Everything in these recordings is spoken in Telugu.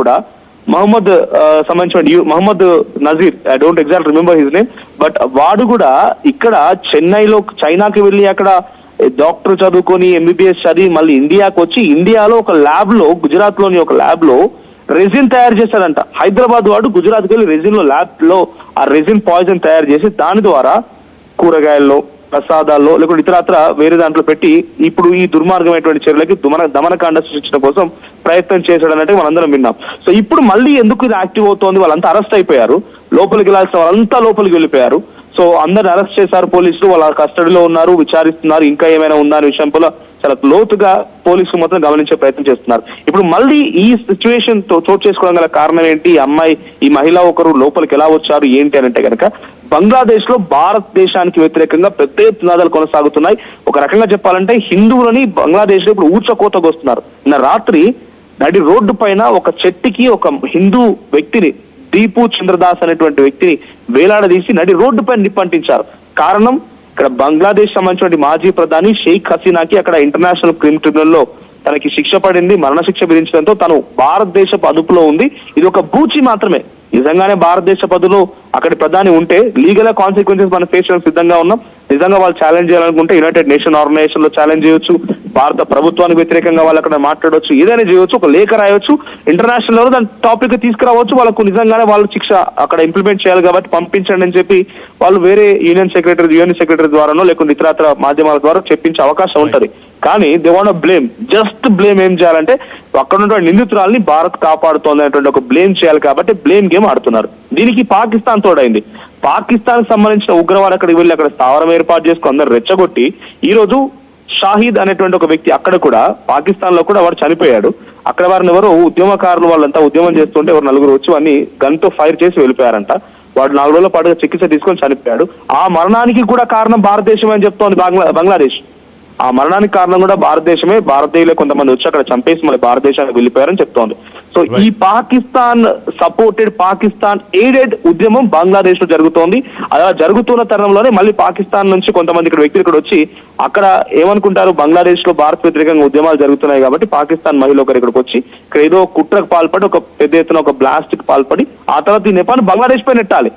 కూడా మహమ్మద్ సంబంధించిన Mohammed Nazeer, I don't exact remember his name, but వాడు కూడా ఇక్కడ చెన్నైలో చైనాకి వెళ్ళి అక్కడ డాక్టర్ చదువుకొని ఎంబీబీఎస్ చదివి మళ్ళీ ఇండియాకి వచ్చి ఇండియాలో ఒక ల్యాబ్ లో, గుజరాత్ లోని ఒక ల్యాబ్ లో రెజిన్ తయారు చేశాడంట. హైదరాబాద్ వాడు గుజరాత్కి వెళ్ళి రెజిన్ లో ల్యాబ్ లో ఆ రెజిన్ పాయిజన్ తయారు చేసి దాని ద్వారా కూరగాయల్లో, ప్రసాదాల్లో లేకుంటే ఇతరత్ర వేరే దాంట్లో పెట్టి ఇప్పుడు ఈ దుర్మార్గమైనటువంటి చర్యలకి దమనకాండ సృష్టించడం కోసం ప్రయత్నం చేశాడన్నట్టు మనందరం విన్నాం. సో ఇప్పుడు మళ్ళీ ఎందుకు ఇది యాక్టివ్ అవుతోంది? వాళ్ళంతా అరెస్ట్ అయిపోయారు, లోపలికి వెళ్ళాల్సిన వాళ్ళంతా లోపలికి వెళ్ళిపోయారు. సో అందరిని అరెస్ట్ చేశారు పోలీసులు, వాళ్ళ కస్టడీలో ఉన్నారు, విచారిస్తున్నారు. ఇంకా ఏమైనా ఉందా అనే విషయంలో చాలా లోతుగా పోలీసులు మొత్తం గమనించే ప్రయత్నం చేస్తున్నారు. ఇప్పుడు మళ్ళీ ఈ సిచ్యువేషన్ చోటు చేసుకోవడం గల కారణం ఏంటి? ఈ మహిళ ఒకరు లోపలికి ఎలా వచ్చారు ఏంటి అని అంటే కనుక బంగ్లాదేశ్ లో భారతదేశానికి వ్యతిరేకంగా పెద్ద ఎత్తునాదాలు కొనసాగుతున్నాయి. ఒక రకంగా చెప్పాలంటే హిందువులని బంగ్లాదేశ్ లో ఇప్పుడు ఊచకోతకు వస్తున్నారు. నిన్న రాత్రి నడి రోడ్డు పైన ఒక చెట్టుకి ఒక హిందూ వ్యక్తిని, దీపు చంద్రదాస్ అనేటువంటి వ్యక్తిని వేలాడదీసి నడి రోడ్డు పైన నిప్పంటించారు. కారణం, ఇక్కడ బంగ్లాదేశ్ సంబంధించిన మాజీ ప్రధాని షేక్ హసీనాకి అక్కడ ఇంటర్నేషనల్ క్రిమినల్ ట్రిబ్యునల్లో తనకి శిక్ష పడింది, మరణశిక్ష విధించడంతో తను భారతదేశపు అదుపులో ఉంది. ఇది ఒక బూచి మాత్రమే. నిజంగానే భారతదేశ పదులు అక్కడి ప్రధాని ఉంటే లీగల్ కాన్సిక్వెన్సెస్ మనం ఫేస్ చేయడానికి సిద్ధంగా ఉన్నాం. నిజంగా వాళ్ళు ఛాలెంజ్ చేయాలనుకుంటే యునైటెడ్ నేషన్ ఆర్గనైజేషన్ లో ఛాలెంజ్ చేయొచ్చు, భారత ప్రభుత్వానికి వ్యతిరేకంగా వాళ్ళు అక్కడ మాట్లాడవచ్చు, ఏదైనా చేయొచ్చు, ఒక లేఖ రాయొచ్చు, ఇంటర్నేషనల్ లెవెల్ దాని టాపిక్ తీసుకురావచ్చు. వాళ్ళకు నిజంగానే వాళ్ళు శిక్ష అక్కడ ఇంప్లిమెంట్ చేయాలి కాబట్టి పంపించండి అని చెప్పి వాళ్ళు వేరే యుఎన్ సెక్రటరీ ద్వారానో లేకుంటే ఇతరత్ర మాధ్యమాల ద్వారా చెప్పించే అవకాశం ఉంటది. కానీ they want blame, just blame. ఏం చేయాలంటే అక్కడ ఉన్నటువంటి నిందితురాల్ని భారత్ కాపాడుతోంది అనేటువంటి ఒక బ్లేమ్ చేయాలి కాబట్టి బ్లేమ్ గేమ్ ఆడుతున్నారు. దీనికి పాకిస్తాన్ తోడైంది. పాకిస్తాన్ సంబంధించిన ఉగ్రవాడు అక్కడికి వెళ్ళి అక్కడ స్థావరం ఏర్పాటు చేసుకుని అందరు రెచ్చగొట్టి ఈ రోజు షాహీద్ అనేటువంటి ఒక వ్యక్తి అక్కడ కూడా పాకిస్తాన్ లో కూడా వాడు చనిపోయాడు. అక్కడ వారిని ఎవరో ఉద్యమకారులు వాళ్ళంతా ఉద్యమం చేస్తుంటే ఎవరు నలుగురు వచ్చి వాడిని గన్ తో ఫైర్ చేసి వెళ్ళిపోయారంట. వాడు 4 రోజుల పాటుగా చికిత్స తీసుకొని చనిపోయాడు. ఆ మరణానికి కూడా కారణం భారతదేశం అని చెప్తోంది బంగ్లాదేశ్. ఆ మరణానికి కారణం కూడా భారతదేశమే. భారతీయులే కొంతమంది వచ్చి అక్కడ చంపేసి మళ్ళీ భారతదేశానికి వెళ్ళిపోయారని చెప్తోంది. సో ఈ పాకిస్తాన్ సపోర్టెడ్, పాకిస్తాన్ ఎయిడెడ్ ఉద్యమం బంగ్లాదేశ్ లో జరుగుతోంది. అలా జరుగుతున్న తరుణంలోనే మళ్ళీ పాకిస్తాన్ నుంచి కొంతమంది ఇక్కడ వ్యక్తులు ఇక్కడ వచ్చి అక్కడ ఏమనుకుంటారు, బంగ్లాదేశ్ లో భారత్ వ్యతిరేకంగా ఉద్యమాలు జరుగుతున్నాయి కాబట్టి పాకిస్తాన్ మహిళ ఒకరు ఇక్కడికి వచ్చి ఇక్కడ ఏదో కుట్రకు పాల్పడి ఒక పెద్ద ఎత్తున ఒక బ్లాస్ట్ కి పాల్పడి ఆ తర్వాత ఈ నేపాన్ని బంగ్లాదేశ్ పై నెట్టాలి.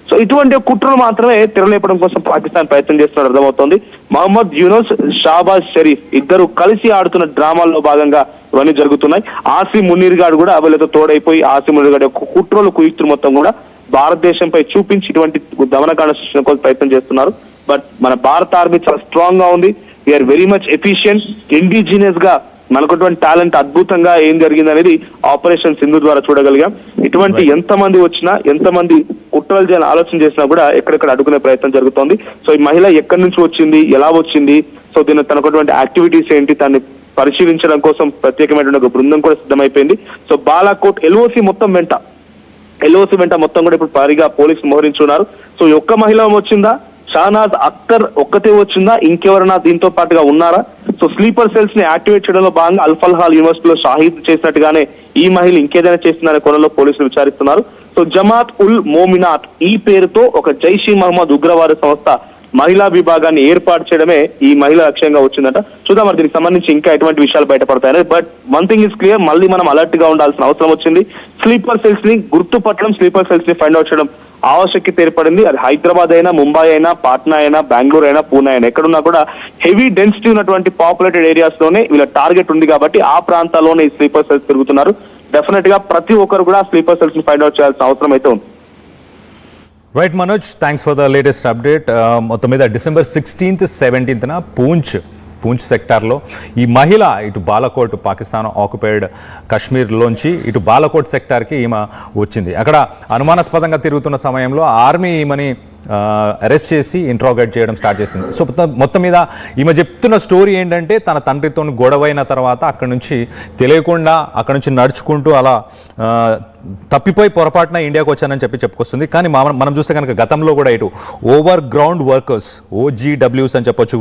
సో ఇటువంటి కుట్రలు మాత్రమే తెరలేపడం కోసం పాకిస్తాన్ ప్రయత్నం చేస్తున్నట్టు అర్థమవుతోంది. మహమ్మద్ యూనుస్, షాబాజ్ షరీఫ్ ఇద్దరు కలిసి ఆడుతున్న డ్రామాల్లో భాగంగా ఇవన్నీ జరుగుతున్నాయి. ఆసిమ్ మునీర్ గాడు కూడా వీళ్ళతో తోడైపోయి ఆసిమ్ మునీర్ గారి యొక్క కుట్రలు కుయుక్తులు మొత్తం కూడా భారతదేశంపై చూపించి ఇటువంటి దమనకాండ సృష్టించడం కోసం ప్రయత్నం చేస్తున్నారు. బట్ మన భారత ఆర్మీ చాలా స్ట్రాంగ్ గా ఉంది. We are very much efficient. Indigenous గా మనకుటువంటి టాలెంట్, అద్భుతంగా ఏం జరిగింది అనేది ఆపరేషన్ సింధు ద్వారా చూడగలిగాం. ఇటువంటి ఎంతమంది వచ్చినా, ఎంతమంది కుట్రలు చేయాలని ఆలోచన చేసినా కూడా ఎక్కడెక్కడ అడుగునే ప్రయత్నం జరుగుతోంది. సో ఈ మహిళ ఎక్కడి నుంచి వచ్చింది, ఎలా వచ్చింది, సో దీని తనకున్నటువంటి యాక్టివిటీస్ ఏంటి, దాన్ని పరిశీలించడం కోసం ప్రత్యేకమైనటువంటి ఒక బృందం కూడా సిద్ధమైపోయింది. సో బాలాకోట్ ఎల్ఓసి వెంట మొత్తం కూడా ఇప్పుడు భారీగా పోలీసులు మోహరించున్నారు. సో ఒక్క మహిళ వచ్చిందా, షానాజ్ అఖ్తర్ ఒక్కతే వచ్చిందా, ఇంకెవరైనా దీంతో పాటుగా ఉన్నారా? సో స్లీపర్ సెల్స్ ని యాక్టివేట్ చేయడంలో భాగంగా అల్ఫల్హాల్ యూనివర్సిటీలో షాహీద్ చేసినట్టుగానే ఈ మహిళ ఇంకేదైనా చేస్తుందనే కోణంలో పోలీసులు విచారిస్తున్నారు. సో జమాత్ ఉల్ మోమినాత్ ఈ పేరుతో ఒక జైషీ మహమ్మద్ ఉగ్రవాద సంస్థ మహిళా విభాగాన్ని ఏర్పాటు చేయడమే ఈ మహిళ లక్ష్యంగా వచ్చిందట. చూద్దాం మరి దీనికి సంబంధించి ఇంకా ఎటువంటి విషయాలు బయటపడతాయని. But one thing is clear, మళ్ళీ మనం అలర్ట్ గా ఉండాల్సిన అవసరం వచ్చింది. స్లీపర్ సెల్స్ ని గుర్తుపట్టడం, స్లీపర్ సెల్స్ ని ఫైండ్ అవుట్ చేయడం ఆవశ్యకత ఏర్పడింది. అది హైదరాబాద్ అయినా, ముంబై అయినా, పాట్నా అయినా, బెంగళూరు అయినా, పూణే అయినా, ఎక్కడున్నా కూడా హెవీ డెన్సిటీ ఉన్నటువంటి పాపులేటెడ్ ఏరియాస్ లోనే వీళ్ళ టార్గెట్ ఉంది కాబట్టి ఆ ప్రాంతాల్లోనే ఈ స్లీపర్ సెల్స్ తిరుగుతున్నారు. డెఫినెట్ గా ప్రతి ఒక్కరు కూడా స్లీపర్ సెల్స్ ని ఫైండ్ అవుట్ చేయాల్సిన అవసరం అయితే ఉంది. Right Manoj, thanks for the latest update. మొత్తం మీద December 16th, 17th పూంచ్ సెక్టార్లో ఈ మహిళ ఇటు బాలాకోట్, పాకిస్తాన్ ఆక్యుపైడ్ కాశ్మీర్లోంచి ఇటు బాలాకోట్ సెక్టార్కి ఈమె వచ్చింది. అక్కడ అనుమానాస్పదంగా తిరుగుతున్న సమయంలో ఆర్మీ ఈమెని అరెస్ట్ చేసి ఇంట్రోగేట్ చేయడం స్టార్ట్ చేసింది. సో మొత్తం మీద ఈమె చెప్తున్న స్టోరీ ఏంటంటే తన తండ్రితో గొడవైన తర్వాత అక్కడి నుంచి తెలియకుండా అక్కడి నుంచి నడుచుకుంటూ అలా తప్పిపోయి పొరపాటున ఇండియాకి వచ్చానని చెప్పుకొస్తుంది. కానీ మనం చూస్తే కనుక గతంలో కూడా ఇటు ఓవర్ గ్రౌండ్ వర్కర్స్, OGWs అని చెప్పొచ్చు,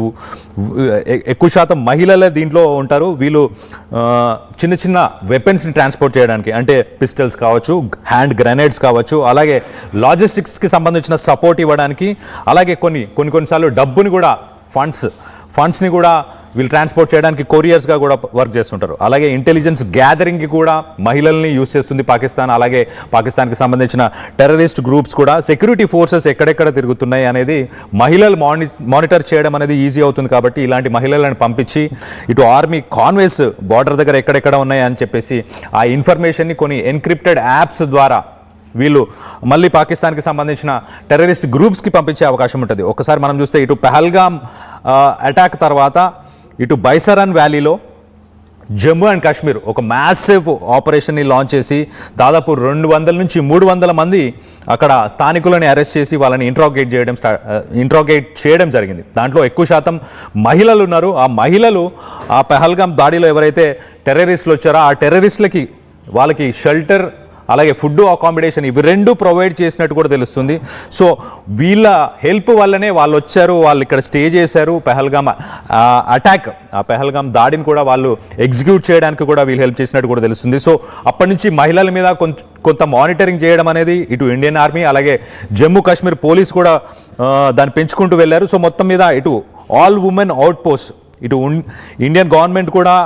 ఎక్కువ శాతం మహిళలే దీంట్లో ఉంటారు. వీళ్ళు చిన్న చిన్న వెపన్స్ని ట్రాన్స్పోర్ట్ చేయడానికి, అంటే పిస్టల్స్ కావచ్చు, హ్యాండ్ గ్రెనేడ్స్ కావచ్చు, అలాగే లాజిస్టిక్స్కి సంబంధించిన సపోర్ట్ ఇవ్వడానికి, అలాగే కొన్నిసార్లు డబ్బుని కూడా ఫండ్స్ని కూడా వీళ్ళు ట్రాన్స్పోర్ట్ చేయడానికి కొరియర్స్గా కూడా వర్క్ చేస్తుంటారు. అలాగే ఇంటెలిజెన్స్ గ్యాదరింగ్కి కూడా మహిళల్ని యూజ్ చేస్తుంది పాకిస్తాన్. అలాగే పాకిస్తాన్కి సంబంధించిన టెర్రరిస్ట్ గ్రూప్స్ కూడా సెక్యూరిటీ ఫోర్సెస్ ఎక్కడెక్కడ తిరుగుతున్నాయి అనేది మహిళలు మానిటర్ చేయడం అనేది ఈజీ అవుతుంది. కాబట్టి ఇలాంటి మహిళలను పంపించి ఇటు ఆర్మీ కాన్వేస్ బార్డర్ దగ్గర ఎక్కడెక్కడ ఉన్నాయి అని చెప్పేసి ఆ ఇన్ఫర్మేషన్ని కొన్ని ఎన్క్రిప్టెడ్ యాప్స్ ద్వారా వీళ్ళు మళ్ళీ పాకిస్తాన్కి సంబంధించిన టెర్రరిస్ట్ గ్రూప్స్కి పంపించే అవకాశం ఉంటుంది. ఒకసారి మనం చూస్తే ఇటు పెహల్గామ్ అటాక్ తర్వాత ఇటు బైసరన్ వ్యాలీలో జమ్మూ అండ్ కాశ్మీర్ ఒక మ్యాసివ్ ఆపరేషన్ని లాంచ్ చేసి దాదాపు 200 నుంచి 300 మంది అక్కడ స్థానికులని అరెస్ట్ చేసి వాళ్ళని ఇంట్రాగేట్ చేయడం జరిగింది. దాంట్లో ఎక్కువ శాతం మహిళలు ఉన్నారు. ఆ మహిళలు ఆ పెహల్గామ్ దాడిలో ఎవరైతే టెర్రరిస్టులు వచ్చారో ఆ టెర్రరిస్టులకి వాళ్ళకి షెల్టర్ అలాగే ఫుడ్ అకామిడేషన్ ఇవి రెండు ప్రొవైడ్ చేసినట్టు కూడా తెలుస్తుంది. సో వీళ్ళ హెల్ప్ వల్లనే వాళ్ళు వచ్చారు, వాళ్ళు ఇక్కడ స్టే చేశారు. పెహల్గామ్ అటాక్ ఆ పెహల్గామ్ దాడిని కూడా వాళ్ళు ఎగ్జిక్యూట్ చేయడానికి కూడా వీళ్ళు హెల్ప్ చేసినట్టు కూడా తెలుస్తుంది. సో అప్పటి నుంచి మహిళల మీద కొంత మానిటరింగ్ చేయడం అనేది ఇటు ఇండియన్ ఆర్మీ అలాగే జమ్మూ కాశ్మీర్ పోలీస్ కూడా దాన్ని పెంచుకుంటూ వెళ్ళారు. సో మొత్తం మీద ఇటు ఆల్ ఉమెన్ అవుట్ పోస్ట్ ఇటు ఇండియన్ గవర్నమెంట్ కూడా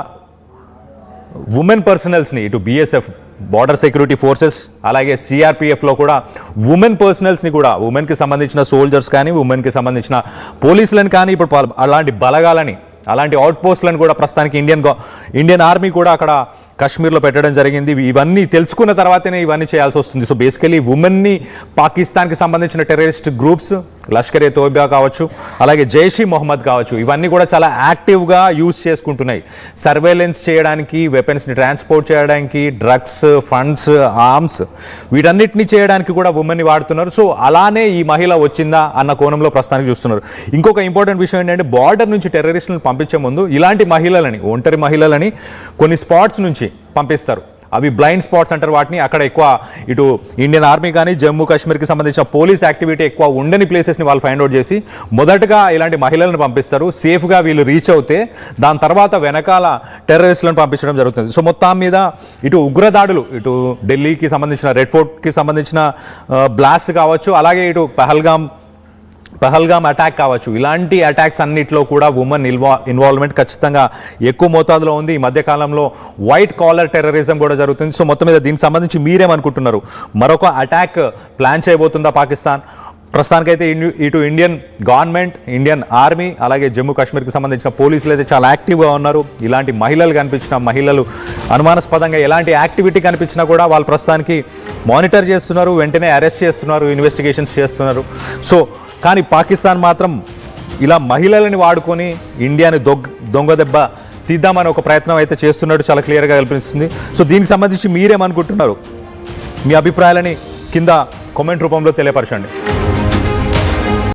ఉమెన్ పర్సనల్స్ని ఇటు BSF బార్డర్ సెక్యూరిటీ ఫోర్సెస్ అలాగే CRPFలో కూడా ఉమెన్ పర్సనల్స్ని కూడా ఉమెన్కి సంబంధించిన సోల్జర్స్ కానీ ఉమెన్కి సంబంధించిన పోలీసులను కానీ ఇప్పుడు అలాంటి బలగాలని అలాంటి అవుట్ పోస్టులను కూడా ప్రస్తుతానికి ఇండియన్ ఆర్మీ కూడా అక్కడ కాశ్మీర్లో పెట్టడం జరిగింది. ఇవన్నీ తెలుసుకున్న తర్వాతనే ఇవన్నీ చేయాల్సి వస్తుంది. సో బేసికలీ ఉమెన్ని పాకిస్తాన్కి సంబంధించిన టెర్రరిస్ట్ గ్రూప్స్ లష్కర్ ఏ తోయిబా కావచ్చు అలాగే జైష్ ఈ మొహమ్మద్ కావచ్చు ఇవన్నీ కూడా చాలా యాక్టివ్గా యూజ్ చేసుకుంటున్నాయి. సర్వేలెన్స్ చేయడానికి, వెపన్స్ని ట్రాన్స్పోర్ట్ చేయడానికి, డ్రగ్స్, ఫండ్స్, ఆర్మ్స్ వీటన్నిటిని చేయడానికి కూడా ఉమెన్ని వాడుతున్నారు. సో అలానే ఈ మహిళ వచ్చిందా అన్న కోణంలో ప్రస్తుతానికి చూస్తున్నారు. ఇంకొక ఇంపార్టెంట్ విషయం ఏంటంటే బార్డర్ నుంచి టెర్రరిస్టులను పంపించే ముందు ఇలాంటి మహిళలని ఒంటరి మహిళలని కొన్ని స్పాట్స్ నుంచి పంపిస్తారు. అవి బ్లైండ్ స్పాట్స్ అంటారు వాటిని. అక్కడ ఎక్కువ ఇటు ఇండియన్ ఆర్మీ కానీ జమ్మూ కాశ్మీర్కి సంబంధించిన పోలీస్ యాక్టివిటీ ఎక్కువ ఉండని ప్లేసెస్ని వాళ్ళు ఫైండ్ అవుట్ చేసి మొదటగా ఇలాంటి మహిళలను పంపిస్తారు. సేఫ్గా వీళ్ళు రీచ్ అవుతే దాని తర్వాత వెనకాల టెర్రరిస్టులను పంపించడం జరుగుతుంది. సో మొత్తం మీద ఇటు ఉగ్రదాడులు ఇటు ఢిల్లీకి సంబంధించిన రెడ్ ఫోర్ట్కి సంబంధించిన బ్లాస్ట్ కావచ్చు అలాగే ఇటు పెహల్గామ్ అటాక్ కావచ్చు ఇలాంటి అటాక్స్ అన్నిట్లో కూడా ఉమెన్ ఇన్వాల్వ్మెంట్ ఖచ్చితంగా ఎక్కువ మోతాదులో ఉంది. ఈ మధ్యకాలంలో వైట్ కాలర్ టెర్రరిజం కూడా జరుగుతుంది. సో మొత్తం మీద దీనికి సంబంధించి మీరేమనుకుంటున్నారు? మరొక అటాక్ ప్లాన్ చేయబోతుందా పాకిస్తాన్? ప్రస్తుతానికైతే ఇటు ఇండియన్ గవర్నమెంట్, ఇండియన్ ఆర్మీ అలాగే జమ్మూ కాశ్మీర్కి సంబంధించిన పోలీసులు అయితే చాలా యాక్టివ్గా ఉన్నారు. ఇలాంటి మహిళలు కనిపించిన మహిళలు అనుమానాస్పదంగా ఎలాంటి యాక్టివిటీ కనిపించినా కూడా వాళ్ళు ప్రస్తుతానికి మానిటర్ చేస్తున్నారు, వెంటనే అరెస్ట్ చేస్తున్నారు, ఇన్వెస్టిగేషన్స్ చేస్తున్నారు. సో కానీ పాకిస్తాన్ మాత్రం ఇలా మహిళలని వాడుకొని ఇండియాని దొంగ దెబ్బ తీద్దామని ఒక ప్రయత్నం అయితే చేస్తున్నట్టు చాలా క్లియర్గా కనిపిస్తుంది. సో దీనికి సంబంధించి మీరేమనుకుంటున్నారు? మీ అభిప్రాయాలని కింద కామెంట్ రూపంలో తెలియపరచండి.